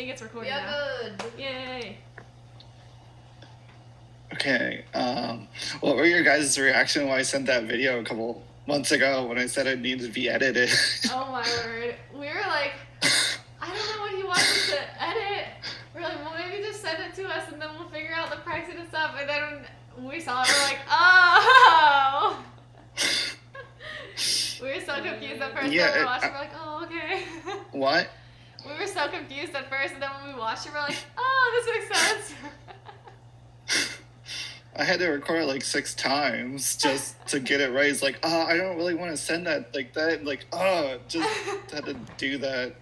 think it's recording now. Good. Yay. Okay. What were your guys' reaction when I sent that video a couple months ago when I said it needed to be edited? Oh my word. We were like, I don't know what he wants us to edit. We're like, well, maybe just send it to us and then we'll figure out the pricing and stuff. And then we saw it, we're like, oh. We were so confused at first. Yeah, When we watched it, we're like, oh, okay. What? We were so confused at first, and then when we watched it, we're like, oh, this makes sense. I had to record it like 6 times just to get it right. It's like, I don't really want to send that like that. Like, just had to do that.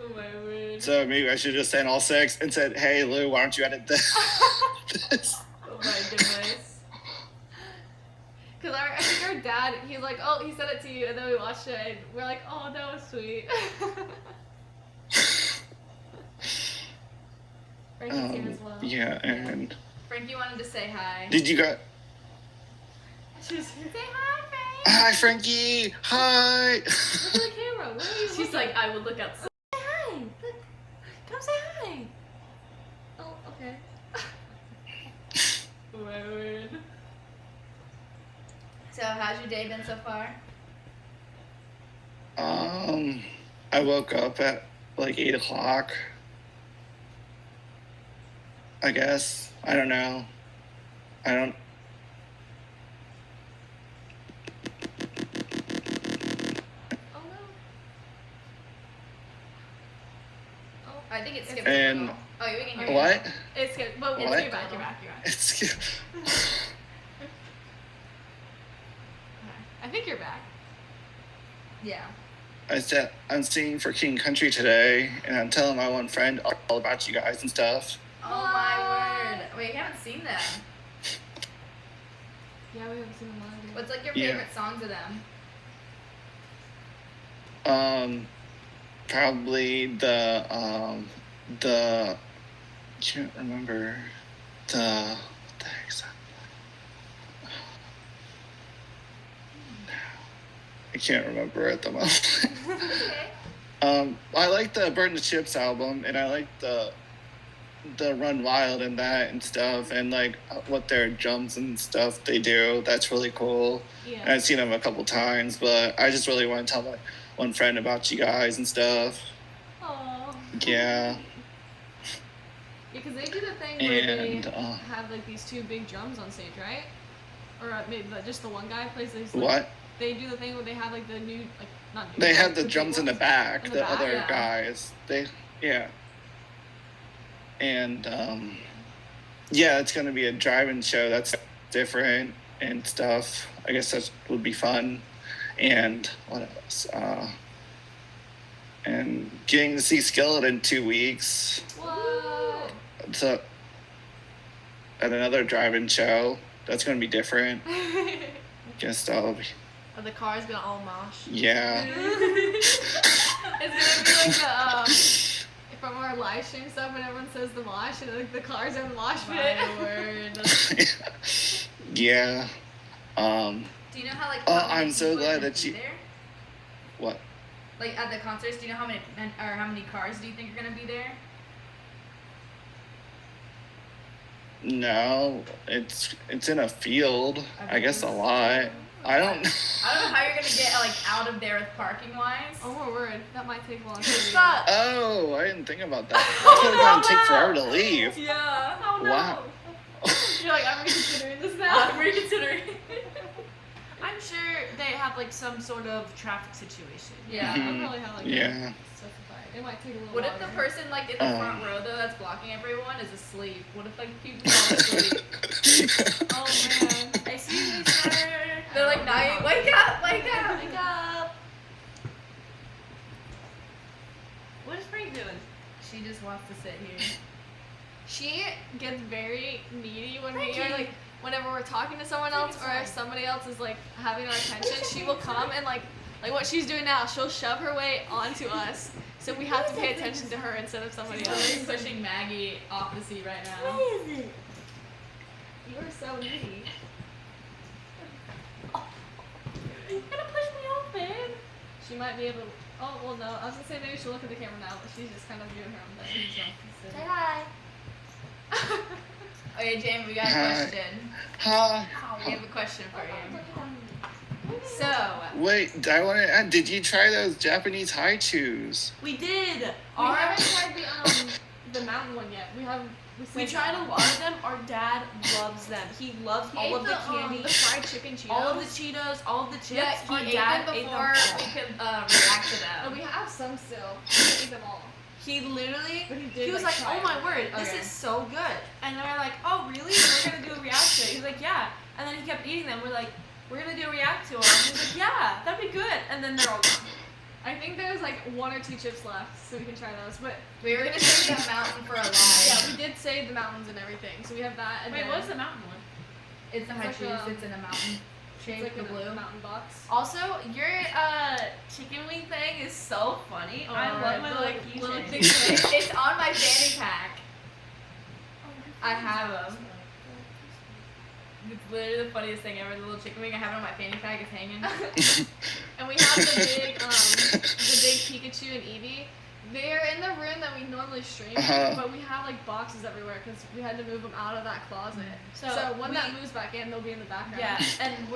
Oh my word. So maybe I should just send all 6 and said, hey, Lou, why don't you edit this? Oh my goodness. Because I think our dad, he's like, oh, he sent it to you, and then we watched it, and we're like, oh, that was sweet. Frankie's here as well. Yeah, and... Frankie wanted to say hi. Did you guys... She's say hi, Frank. Hi, Frankie. Hi. Look at the camera. What are you She's like, I will look outside. Say hi. Look. Come say hi. Oh, okay. Oh my word. So, how's your day been so far? I woke up at like 8 o'clock. I guess. I don't know. I don't... Oh no. Oh, I think it's skipped And- a little. Oh, we can hear you. What? it's good. But What? you're back. You're back. It's... I think you're back. Yeah. I said, I'm singing for King Country today, and I'm telling my one friend all about you guys and stuff. Oh my word. Wait, I haven't seen them. Yeah, we haven't seen them live. What's like your Yeah. favorite songs of them? Probably the I can't remember what the heck's that? I can't remember at the moment. Okay. I like the Burn the Chips album, and I like the Run Wild and that and stuff, and like what their drums and stuff they do. That's really cool. Yeah. And I've seen them a couple times, but I just really want to tell my one friend about you guys and stuff. Aww. Yeah. Because they do the thing where And they have like these 2 big drums on stage, right? Or maybe just the one guy plays these. What? They do the thing where they have like the new, like not new. They but have the big drums in the ones. back. In The back? other Yeah. guys. And yeah, it's gonna be a drive-in show that's different and stuff. I guess that would be fun. And what else? And getting to see Skillet in 2 weeks. What? So at another drive-in show. That's gonna be different. Guess I'll be. Are the cars gonna all mosh? Yeah. It's gonna be like the from our live stream stuff when everyone says the mosh and like the cars are in the mosh pit. My word. Yeah. Do you know how like? Oh, how many I'm so people are glad gonna that be you- there? What? Like at the concerts, do you know how many cars do you think are gonna be there? No, it's in a field. I guess a lot. I don't. I don't know how you're gonna get like out of there with parking wise. Oh my word, that might take a long time. Stop. Oh, I didn't think about that. It's gonna take forever to leave. Yeah. Oh no. Wow. You're like, I'm reconsidering this now. I'm reconsidering. I'm sure they have like some sort of traffic situation. Yeah. They'll probably have like Yeah. specified. It might take a little What if longer. the person like in the front row though that's blocking everyone is asleep? What if like people fall asleep? Oh man. Excuse me, sir. They're like, "Night, wake up, wake up." Wake up. What is Frank doing? She just wants to sit here. She gets very needy when we are Frankie. like, whenever we're talking to someone else or if somebody else is like having our attention, she will come and like what she's doing now, she'll shove her way onto us. So we have to pay attention to her instead of somebody She's else. literally pushing Maggie off the seat right now. What is it? You are so needy. Oh. You're gonna push me off, man. She might be able to. Oh, well, no. I was gonna say maybe she'll look at the camera now, but she's just kind of doing her own thing. Say hi. Okay, Jamie, we got a Hi. question. Huh? We have a question for you. So, Wait, I want to add, did you try those Japanese high chews? We did. We haven't tried the mountain one yet. We tried a lot of them. Our dad loves them. He loves all of the candy, the fried chicken Cheetos. all of the Cheetos, all of the chips. yeah, Our he dad ate them ate before them. we could react to And them. we have some still. We can't eat them all. He literally, But he did, was like, like, try oh it. my word, this Okay. is so good. And then we're like, oh really? We're gonna do a react to it. He's like, yeah. And then he kept eating them. We're like, we're gonna do a react to it. He's like, yeah, that'd be good. And then they're all gone. I think there's like 1 or 2 chips left, so we can try those. But We were gonna take that mountain for a ride. yeah, we did save the mountains and everything, so we have that. And Wait, then what's the mountain one? It's the high like cheese. a- It's in a mountain It's shape, like the a blue. mountain box. Also, your chicken wing thing is so funny. I love my little little keychain. thick thing. It's on my fanny pack. I have them. It's literally the funniest thing ever. The little chicken wing I have it on my fanny pack is hanging. And we have the big Pikachu and Eevee. They're in the room that we normally stream, Uh-huh. but we have like boxes everywhere because we had to move them out of that closet. So, when we- that moves back in, they'll be in the background. Yeah, and I think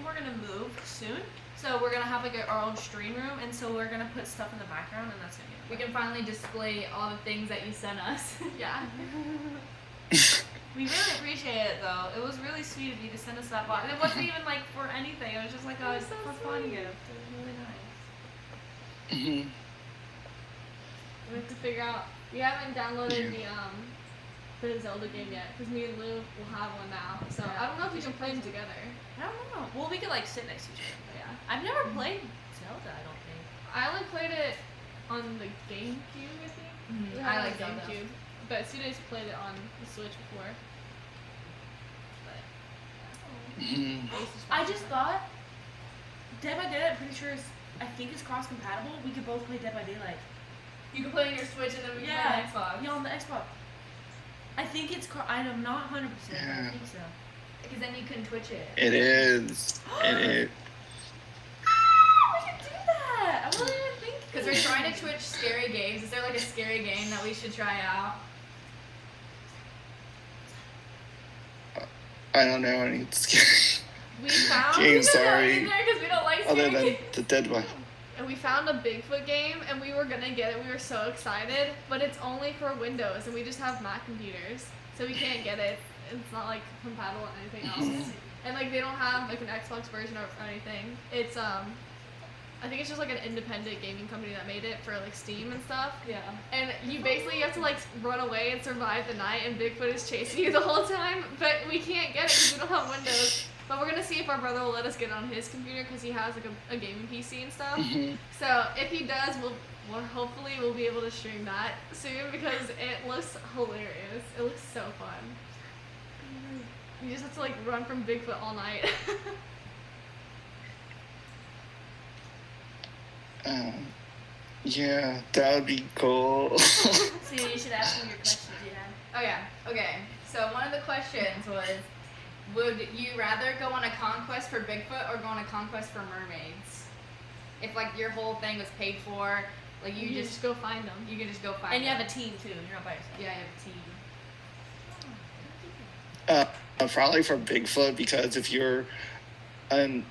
we're gonna move soon. So we're gonna have like our own stream room, and so we're gonna put stuff in the background, and that's gonna be. We can finally display all the things that you sent us. Yeah. We really appreciate it though. It was really sweet of you to send us that box. It wasn't even like for anything. It was just like a was so for fun sweet. gift. It was really nice. Mhm. We have to figure out. We haven't downloaded the Zelda game yet because me and Lou will have one now. So I don't know if we can play them together. I don't know. Well, we could like sit next to each other. But yeah. I've never played Zelda. I don't think. I only played it on the GameCube, I think. We had I it on like Zelda. GameCube, but Sude's played it on the Switch before. But Mhm. I just thought Dead by Daylight. I'm pretty sure I think it's cross compatible. We could both play Dead by Daylight. You can play on your Switch and then we can Yeah. play on Xbox. Yeah, on the Xbox. I think it's. I'm not 100%. But I Yeah. think so. Because then you can Twitch it. It is. It is. We can do that. I wasn't even thinking. Because we're trying to Twitch scary games. Is there like a scary game that we should try out? I don't know any scary we found game. In Sorry. there because we don't like Other scary than games. the dead one. and we found a Bigfoot game, and we were gonna get it. We were so excited, but it's only for Windows, and we just have Mac computers, so we can't get it. It's not like compatible with anything else, and like they don't have like an Xbox version or anything. It's I think it's just like an independent gaming company that made it for like Steam and stuff. Yeah. And you basically have to like run away and survive the night, and Bigfoot is chasing you the whole time. But we can't get it because we don't have Windows. But we're gonna see if our brother will let us get it on his computer because he has like a gaming PC and stuff. Mhm. So if he does, we'll hopefully we'll be able to stream that soon because it looks hilarious. It looks so fun. You just have to like run from Bigfoot all night. Yeah, that would be cool. So you should ask me your questions, yeah. Oh yeah. Okay. So one of the questions was, would you rather go on a conquest for Bigfoot or go on a conquest for mermaids? If like your whole thing was paid for, like you just go find them. you can just go find. And you them. have a team too. You're not by yourself. Yeah, you have a team. Probably for Bigfoot because if you're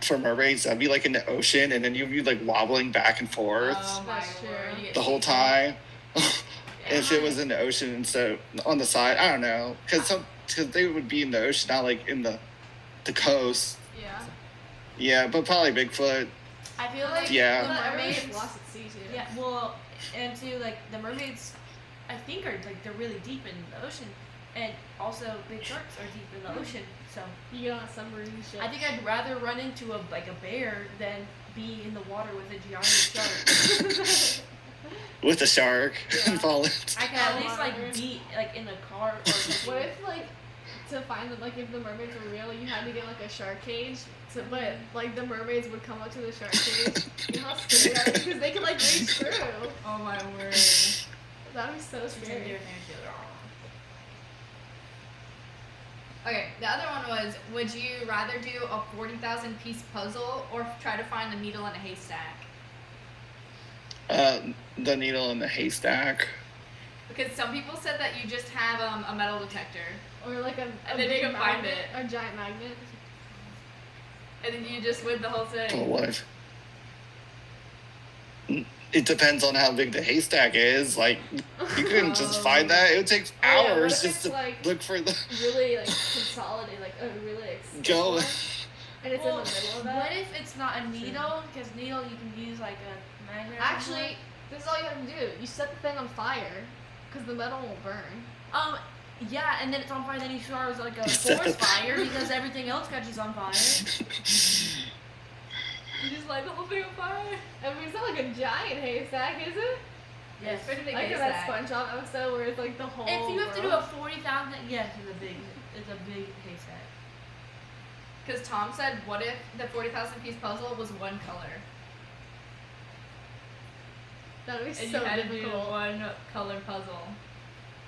for mermaids, that'd be like in the ocean, and then you'd be like wobbling back and forth Oh my That's true. word. You get the whole seasick. time. If it was in the ocean instead of on the side, I don't know, because they would be in the ocean, not like in the coast. Yeah. Yeah, but probably Bigfoot. I feel like Yeah. the But everyone mermaids. gets lost at sea too. Yeah, well, and too like the mermaids, I think are like they're really deep in the ocean, and also big sharks are deep in the ocean. So You get on a submarine and shit. I think I'd rather run into a bear than be in the water with a giant shark. With a shark Yeah. and falling. I can at least like be like in a car or something. What if like to find that like if the mermaids were real, you had to get like a shark cage. But like the mermaids would come up to the shark cage. You know how scary that is because they could like reach through. Oh my word. That'd be so Pretend you're scary. in there too. Okay, the other one was, would you rather do a 40,000 piece puzzle or try to find a needle in a haystack? The needle in the haystack. Because some people said that you just have a metal detector, Or like a And then you big can find magnet, it. a giant magnet. and then you just win the whole But thing. what if? It depends on how big the haystack is. Like, you couldn't just find that. It would take Oh, yeah, what hours if just it's, to like, look for the Really like consolidated, like a really like stiff go. one, and it's Well, in the middle of that. what if it's not a needle? Because needle you can use like a magnet. or something. Actually, this is all you have to do. You set the thing on fire, because the metal won't burn. Yeah, and then it's on fire. Then you start like a Set the- forest fire because everything else catches on fire. You just light the whole thing on fire. I mean, it's not like a giant haystack, is it? Yes. It's pretty big Like in that haystack. SpongeBob episode where it's like the whole. If you have to do world. a 40,000, yes, it's a big haystack. Because Tom said, what if the 40,000 piece puzzle was one color? That would be And so you had to do difficult. one color puzzle.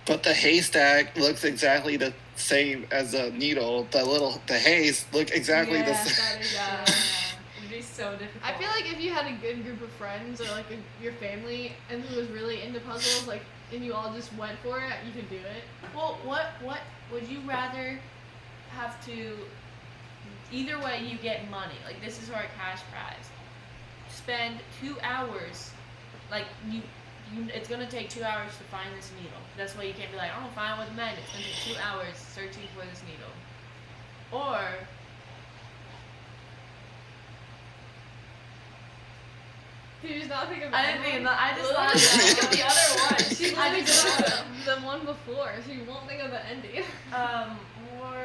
But the haystack looks exactly the same as the needle. The haze look exactly the Yeah, same. that is Yeah. true. It'd be so difficult. I feel like if you had a good group of friends or like your family and who was really into puzzles, like, and you all just went for it, you could do it. Well, what would you rather have to? Either way, you get money. Like this is our cash prize. Spend 2 hours, like you. It's gonna take 2 hours to find this needle. That's why you can't be like, I'm gonna find it with a magnet. It's gonna take 2 hours searching for this needle. Or Did you just not think of I didn't think of that. I just Ugh. thought Think of of the other one. She I literally just did thought the one before. She won't think of the ending. or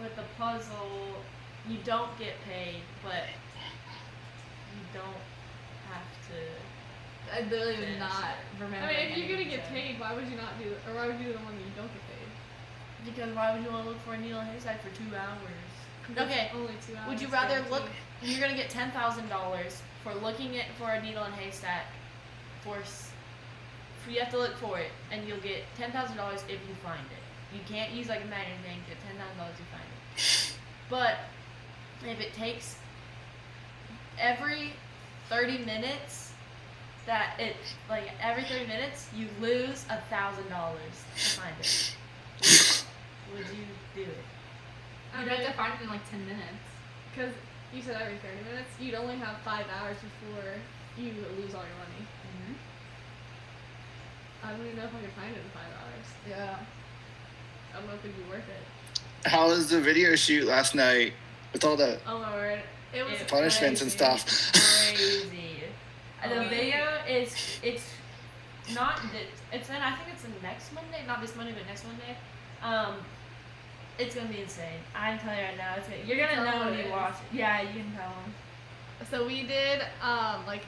with the puzzle, you don't get paid, but you don't have to. I literally Finish would not it. remember. I mean, if you're gonna anything get so. paid, why would you not do, or why would you do the one that you don't get paid? Because why would you want to look for a needle in a haystack for 2 hours? Because Okay. it's only 2 hours. Would you rather guaranteed. look? You're gonna get $10,000 for looking at for a needle in a haystack. You have to look for it, and you'll get $10,000 if you find it. You can't use like a magnet thing. Get $10,000 if you find it. But if it takes every 30 minutes, every 30 minutes you lose $1,000 to find it. Would you do it? I You'd mean, have to find it in like 10 minutes. because you said every 30 minutes, you'd only have 5 hours before you lose all your money. Mm-hmm. I don't even know if I could find it in 5 hours. Yeah. I don't know if it'd be worth it. How was the video shoot last night with all the Oh my word. It was punishments and crazy. stuff? Crazy. The Oh, video it's not it's in I think it's the next Monday, not this Monday but next Monday. It's gonna be insane. I'm telling you right now, you're gonna Tell know them when what you it watch it. Yeah, you can tell them. So we did, like,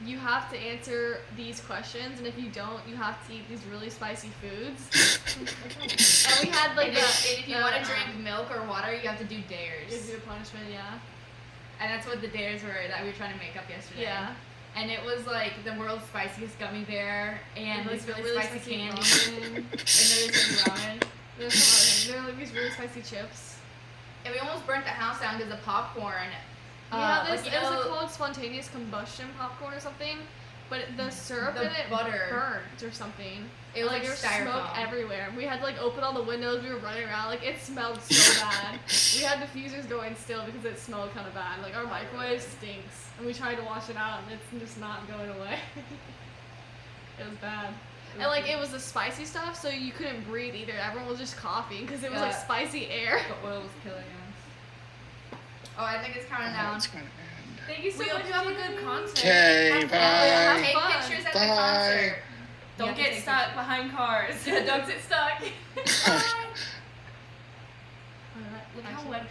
you have to answer these questions, and if you don't, you have to eat these really spicy foods. And we had like And if you want to drink milk or water, you have to do dares. Gives you a punishment, yeah. And that's what the dares were that we were trying to make up yesterday. Yeah. And it was like the world's spiciest gummy bear and like this really spicy candy. ramen. And there was ramen. There's some other things. There were like these really spicy chips. And we almost burnt the house down because of popcorn. We had this, like, it was called spontaneous combustion popcorn or something, but the syrup The in it butter. burnt or something. It was like there was styrofoam. smoke everywhere. We had to like open all the windows. We were running around. Like it smelled so bad. We had diffusers going still because it smelled kind of bad. Like our microwave stinks, and we tried to wash it out, and it's just not going away. It was bad. And like it was the spicy stuff, so you couldn't breathe either. Everyone was just coughing because it was like Yeah. spicy air. The oil was killing us. Oh, I think it's counting down. It's gonna end. Thank you so We much. hope you have a Jamie. good concert. Okay, Have fun. bye. Take fun. pictures at Bye. the concert. You Don't have to get take stuck pictures. behind cars. Don't get stuck. Alright, Look how actually- wet